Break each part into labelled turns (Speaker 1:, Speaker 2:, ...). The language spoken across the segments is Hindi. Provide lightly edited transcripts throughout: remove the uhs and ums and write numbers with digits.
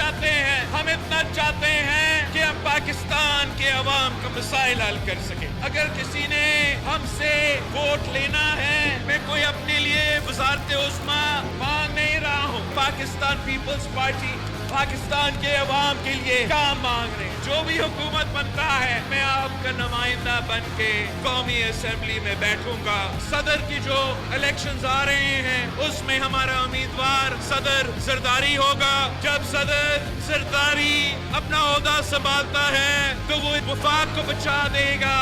Speaker 1: चाहते हैं, हम इतना चाहते हैं कि हम पाकिस्तान के अवाम का मसाइल हल कर सके। अगर किसी ने हमसे वोट लेना है, मैं कोई अपने लिए वज़ारत उस्मा मांग नहीं रहा हूँ। पाकिस्तान पीपल्स पार्टी पाकिस्तान के अवाम के लिए काम मांग रहे हैं। जो भी हुकूमत बनता है, मैं आपका नुमाइंदा बन के कौमी असेंबली में बैठूंगा। सदर की जो इलेक्शंस आ रहे हैं, उसमें हमारा उम्मीदवार सदर जरदारी होगा। जब सदर जरदारी अपना ओहदा संभालता है तो वो वफाक को बचा देगा।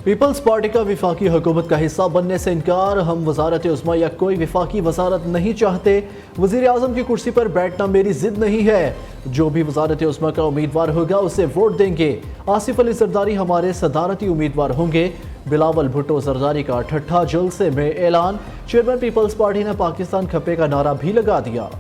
Speaker 2: पीपल्स पार्टी का विफाकी हुकूमत का हिस्सा बनने से इनकार। हम वजारत उस्मा या कोई विफाकी वजारत नहीं चाहते। वजीर आजम की कुर्सी पर बैठना मेरी जिद नहीं है। जो भी वजारत उस्मा का उम्मीदवार होगा उसे वोट देंगे। आसिफ अली जरदारी हमारे सदारती उम्मीदवार होंगे। बिलावल भुट्टो जरदारी का ठट्ठा जलसे में ऐलान। चेयरमैन पीपल्स पार्टी ने पाकिस्तान खपे का नारा भी लगा दिया।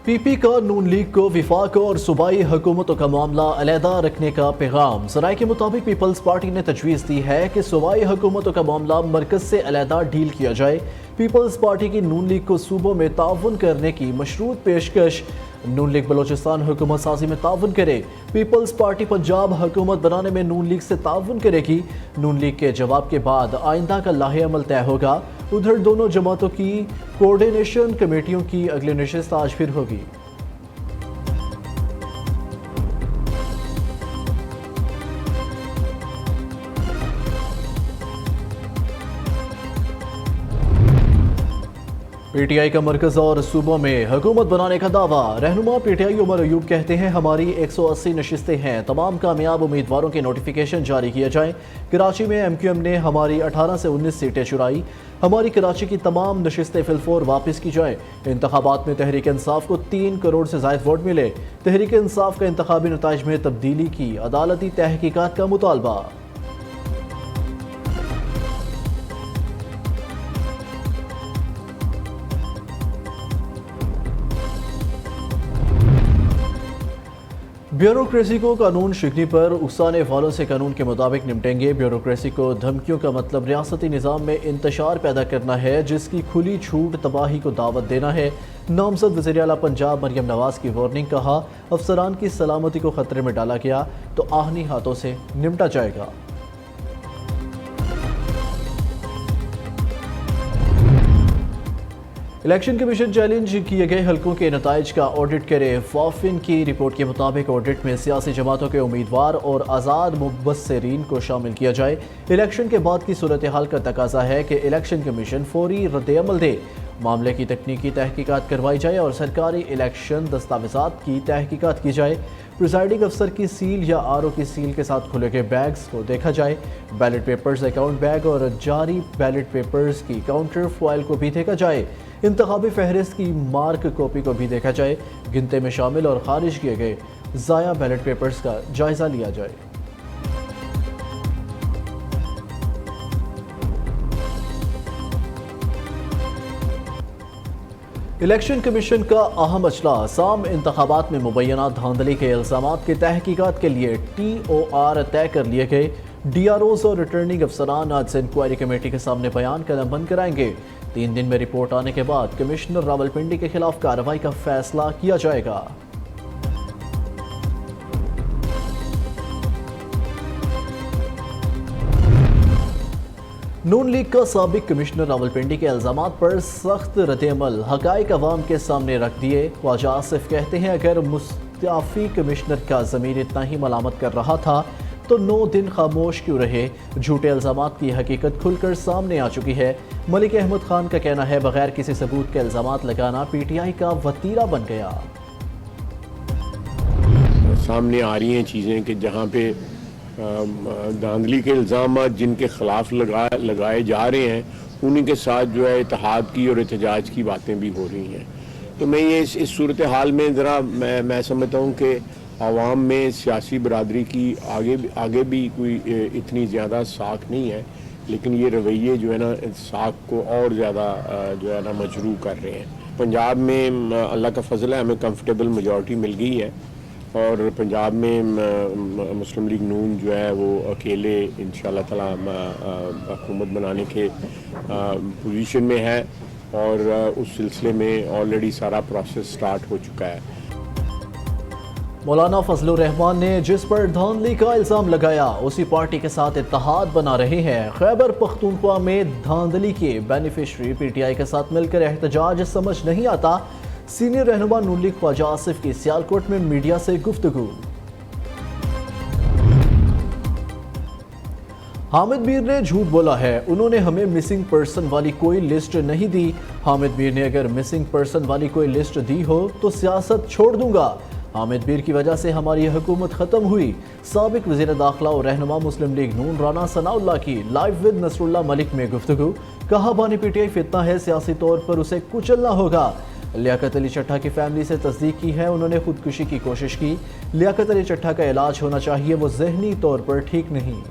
Speaker 2: पीपी का नून लीग को विफाक और सूबाई हुकूमतों का मामला अलहदा रखने का पैगाम। ज़राए के मुताबिक पीपल्स पार्टी ने तजवीज़ दी है कि सूबाई हुकूमतों का मामला मरकज़ से अलहदा डील किया जाए। पीपल्स पार्टी की नून लीग को सूबों में ताउन करने की मशरूत पेशकश। नून लीग बलोचिस्तान हुकूमत साजी में ताउन करे। पीपल्स पार्टी पंजाब हुकूमत बनाने में नून लीग से ताउन करेगी। नून लीग के जवाब के बाद आइंदा का लाहे अमल तय होगा। उधर दोनों जमातों की कोऑर्डिनेशन कमेटियों की अगली नशिस्त आज फिर होगी। पीटीआई का मरकज और सूबों में हुकूमत बनाने का दावा। रहनुमा पीटीआई उमर अयूब कहते हैं, हमारी 180 नशिस्तें हैं, तमाम कामयाब उम्मीदवारों के नोटिफिकेशन जारी किए जाएं। कराची में एमक्यूएम ने हमारी 18 से 19 सीटें चुराई। हमारी कराची की तमाम नशिस्तें फिलफोर वापस की जाएं। इंतखाबात में तहरीक इंसाफ को 3 करोड़ से ज़ायद वोट मिले। तहरीक इंसाफ का इंतखाबी नताइज में तब्दीली की अदालती तहकीकात का मुतालबा। ब्यूरोक्रेसी को कानून शिकनी पर उकसाने वालों से कानून के मुताबिक निपटेंगे। ब्यूरोक्रेसी को धमकियों का मतलब रियासती निज़ाम में इंतशार पैदा करना है, जिसकी खुली छूट तबाही को दावत देना है। नामजद वज़ीर आला पंजाब मरियम नवाज की वार्निंग। कहा, अफसरान की सलामती को खतरे में डाला गया तो आहनी हाथों से निपटा जाएगा। इलेक्शन कमीशन चैलेंज किए गए हलकों के नताइज का ऑडिट करे। फाफिन की रिपोर्ट के मुताबिक ऑडिट में सियासी जमातों के उम्मीदवार और आज़ाद मुबस्सिरीन को शामिल किया जाए। इलेक्शन के बाद की सूरत हाल का तकाजा है कि इलेक्शन कमीशन फौरी रद्द-ए-अमल दे, मामले की तकनीकी तहकीकात करवाई जाए और सरकारी इलेक्शन दस्तावेजात की तहकीकात की जाए। प्रिजाइडिंग अफसर की सील या आरओ की सील के साथ खुले गए बैग्स को देखा जाए। बैलेट पेपर्स अकाउंट बैग और जारी बैलेट पेपर्स की काउंटर फॉइल को भी देखा जाए। इंतखाबी फहरिस्त की मार्क कॉपी को भी देखा जाए। गिनते में शामिल और खारिज किए गए ज़ाया बैलेट पेपर्स का जायजा लिया जाए। इलेक्शन कमीशन का अहम अजलास। आम इंतखाबात में मुबैना धांधली के इल्जामात की तहकीकात के लिए TOR तय कर लिए गए। DROs और रिटर्निंग अफसरान आज इंक्वायरी कमेटी के सामने बयान कलमबंद कराएंगे। 3 दिन में रिपोर्ट आने के बाद कमिश्नर रावलपिंडी के खिलाफ कार्रवाई का फैसला किया जाएगा। नून लीग का साबिक कमिश्नर रावलपिंडी के इल्जामात पर सख्त रद्द-ए-अमल। हकाइक अवाम के सामने रख दिए। ख्वाजा आसिफ कहते हैं, अगर मुस्तफी कमिश्नर का ज़मीर इतना ही मलामत कर रहा था तो 9 दिन खामोश क्यों रहे। झूठे इल्जामात की हकीकत खुलकर सामने आ चुकी है। मलिक अहमद खान का कहना है, बगैर किसी सबूत के इल्जामात लगाना PTI का वतीरा बन गया।
Speaker 3: सामने आ रही हैं चीज़ें कि जहाँ पे धांधली के इल्ज़ाम जिनके ख़िलाफ़ लगाए जा रहे हैं, उन्हीं के साथ जो है इत्तेहाद की और एहतजाज की बातें भी हो रही हैं। तो मैं ये इस सूरत हाल में ज़रा मैं समझता हूँ कि आवाम में सियासी बरादरी की आगे भी कोई इतनी ज़्यादा साख नहीं है, लेकिन ये रवैये जो है ना साख को और ज़्यादा जो है ना मजरू कर रहे हैं। पंजाब में अल्लाह का फजल है, हमें कंफर्टेबल मेजॉरिटी मिल गई है और पंजाब में मुस्लिम लीग नून जो है वो अकेले इंशाल्लाह ताला हुकूमत बनाने के पोजीशन में है और उस सिलसिले में ऑलरेडी सारा प्रोसेस स्टार्ट हो चुका है।
Speaker 2: मौलाना फजलुर रहमान ने जिस पर धांधली का इल्ज़ाम लगाया उसी पार्टी के साथ इत्तेहाद बना रहे हैं। खैबर पख्तूनख्वा में धांधली के बेनिफिशरी पीटीआई के साथ मिलकर एहतजाज समझ नहीं आता। सीनियर रहनुमा नून लीग ख्वाजा आसिफ की सियालकोट में मीडिया से गुफ्तगू। हामिद मीर ने झूठ बोला है, उन्होंने हमें मिसिंग पर्सन वाली कोई लिस्ट नहीं दी। हामिद मीर ने अगर मिसिंग पर्सन वाली कोई लिस्ट दी हो तो सियासत छोड़ दूंगा। हामिद मीर की वजह से हमारी हुकूमत खत्म हुई। साबिक वज़ीर दाखिला और रहनुमा मुस्लिम लीग नून राना सनाउल्लाह की लाइव विद नसरुल्लाह मलिक में गुफ्तगू। कहा बानी पीटीआई फितना है, सियासी तौर पर उसे कुचलना होगा। लियाकत अली चट्टा की फैमिली से तस्दीक की है, उन्होंने खुदकुशी की कोशिश की। लियाकत अली चट्टा का इलाज होना चाहिए, वो जहनी तौर पर ठीक नहीं।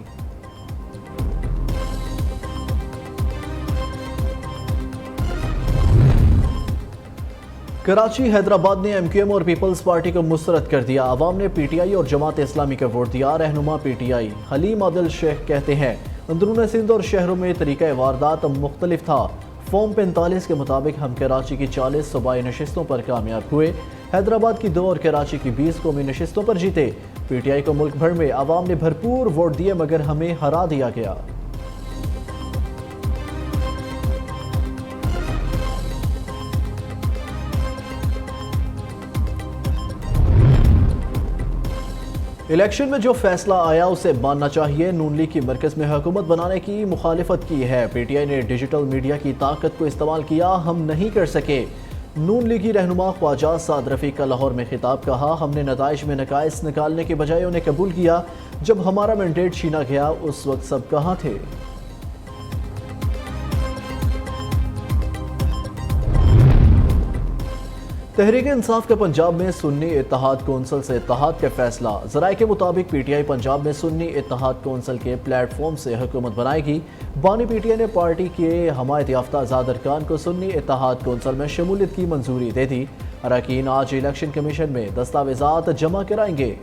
Speaker 2: कराची हैदराबाद ने एमक्यूएम और पीपल्स पार्टी को मुस्तरद कर दिया। अवाम ने पीटीआई और जमात इस्लामी का वोट दिया। रहनुमा पीटीआई हलीम आदिल शेख कहते हैं अंदरून सिंध और शहरों में तरीका वारदात मुख्तलिफ था। फॉर्म 45 के मुताबिक हम कराची की 40 सूबाई नशिस्तों पर कामयाब हुए। हैदराबाद की 2 और कराची की 20 कौमी नशिस्तों पर जीते। पीटीआई को मुल्क भर में अवाम ने भरपूर वोट दिए मगर हमें हरा दिया गया। इलेक्शन में जो फैसला आया उसे मानना चाहिए। नून लीग की मरकज में हुकूमत बनाने की मुखालिफत की है। पीटीआई ने डिजिटल मीडिया की ताकत को इस्तेमाल किया, हम नहीं कर सके। नून लीगी रहनुमा ख्वाजा साद रफीक का लाहौर में खिताब। कहा हमने नताइज में नकाइस निकालने के बजाय उन्हें कबूल किया। जब हमारा मैंडेट छीना गया उस वक्त सब कहाँ थे। तहरीक इंसाफ का पंजाब में सुन्नी इत्तेहाद कौंसिल से इत्तेहाद का फैसला। ज़राए के मुताबिक पीटीआई पंजाब में सुन्नी इत्तेहाद कौंसिल के प्लेटफॉर्म से हुकूमत बनाएगी। बानी पीटीआई ने पार्टी के हमायत याफ्ता आज़ाद अरकान को सुन्नी इत्तेहाद कौंसिल में शमूलियत की मंजूरी दे दी। अरकान आज इलेक्शन कमीशन में दस्तावेजात जमा कराएंगे।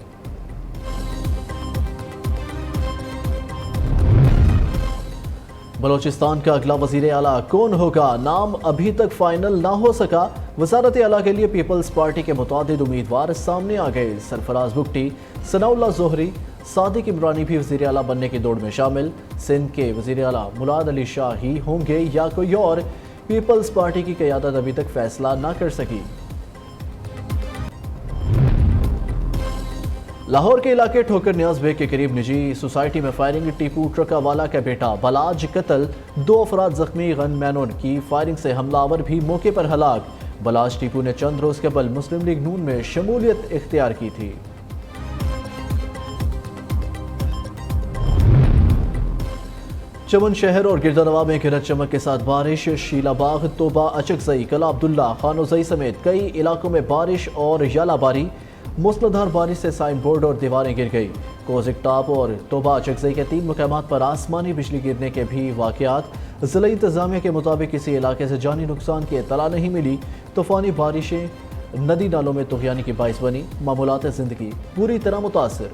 Speaker 2: बलोचिस्तान का अगला वज़ीर आला कौन होगा, नाम अभी तक फाइनल ना हो सका। वज़ारत आला के लिए पीपल्स पार्टी के मुतादिद उम्मीदवार सामने आ गए। सरफराज बुगटी, सनाउल्लाह जोहरी, सादिक इमरानी भी वज़ीर आला बनने की दौड़ में शामिल। सिंध के वज़ीर आला मुराद अली शाह ही होंगे या कोई और, पीपल्स पार्टी की क़यादत अभी तक फैसला ना कर सकी। लाहौर के इलाके ठोकर न्याज बेग के करीब निजी सोसाइटी में फायरिंग। टीपू ट्रका वाला का बेटा बलाज कत्ल, 2 अफराद जख्मी। गनमैनों की फायरिंग से हमलावर भी मौके पर हलाक। बलाज टीपू ने चंद रोज कबल मुस्लिम लीग नून में शमूलियत इख्तियार की थी। चमन शहर और गिरदानवा में गरज चमक के साथ बारिश। शीलाबाग, तोबा, अचकजई, कला अब्दुल्ला, खानोजई समेत कई इलाकों में बारिश और यालाबारी। मूसलाधार बारिश से साइन बोर्ड और दीवारें गिर गई। कोजिक टॉप और तोबा अचकजई के 3 मकामात पर आसमानी बिजली गिरने के भी वाक़यात। ज़िला इंतज़ामिया के मुताबिक किसी इलाके से जानी नुकसान की इत्तला नहीं मिली। तूफ़ानी बारिशें नदी नालों में तुग़यानी की बाइस बनी। मामूलात ज़िंदगी पूरी तरह मुतासर।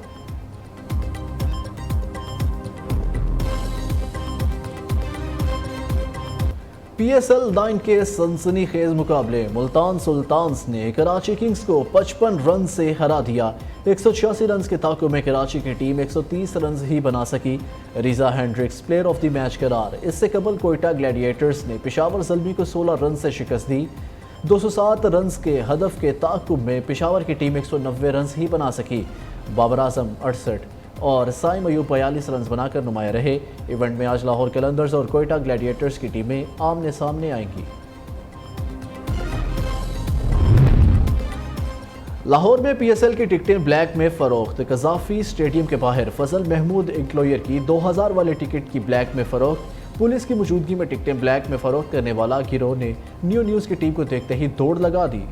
Speaker 2: PSL 9 के सनसनीखेज मुकाबले मुल्तान सुल्तान्स ने कराची किंग्स को 55 रन से हरा दिया। 186 रन के ताक़ुब में कराची की टीम 130 रन ही बना सकी। Reeza Hendricks player of the match करार। इससे कबल कोयटा ग्लैडिएटर्स ने पेशावर ज़ल्मी को 16 रन से शिकस्त दी। 207 रन के हदफ के ताक़ुब में पेशावर की टीम 190 रन ही बना सकी। बाबर आजम 68 और साइम अयूब 42 रन बनाकर नुमाया रहे। इवेंट में आज लाहौर कलंदर्स और कोयटा ग्लैडिएटर्स की टीमें आमने सामने आएंगी। लाहौर में PSL की टिकटें ब्लैक में फरोख्त। कज़ाफ़ी स्टेडियम के बाहर फजल महमूद इंक्लोयर की 2000 वाले टिकट की ब्लैक में फरोख्त। पुलिस की मौजूदगी में टिकटें ब्लैक में फरोख्त करने वाला गिरोह ने न्यूज़ की टीम को देखते ही दौड़ लगा दी।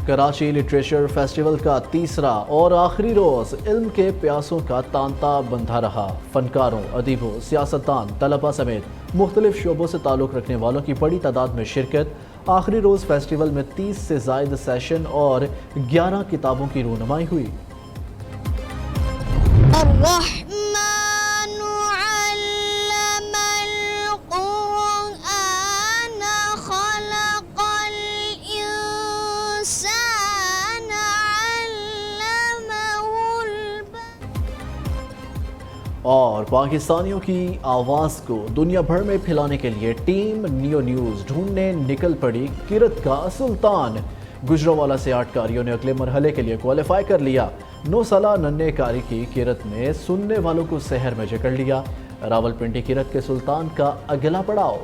Speaker 2: कराची लिटरेचर फेस्टिवल का तीसरा और आखिरी रोज इल्म के प्यासों का तांता बंधा रहा। फनकारों, अदीबों, सियासतदान, तलबा समेत मुख्तलिफ शोबों से ताल्लुक़ रखने वालों की बड़ी तादाद में शिरकत। आखिरी रोज फेस्टिवल में 30 से ज़ायद सेशन और 11 किताबों की रूनुमाई हुई। और पाकिस्तानियों की आवाज़ को दुनिया भर में फैलाने के लिए टीम नियो न्यूज़ ढूंढने निकल पड़ी किरत का सुल्तान। गुजरांवाला से आर्टकारियों ने अगले मरहले के लिए क्वालिफाई कर लिया। 9 साला नन्हे कारी की किरत ने सुनने वालों को शहर में जकड़ लिया। रावलपिंडी किरत के सुल्तान का अगला पड़ाव।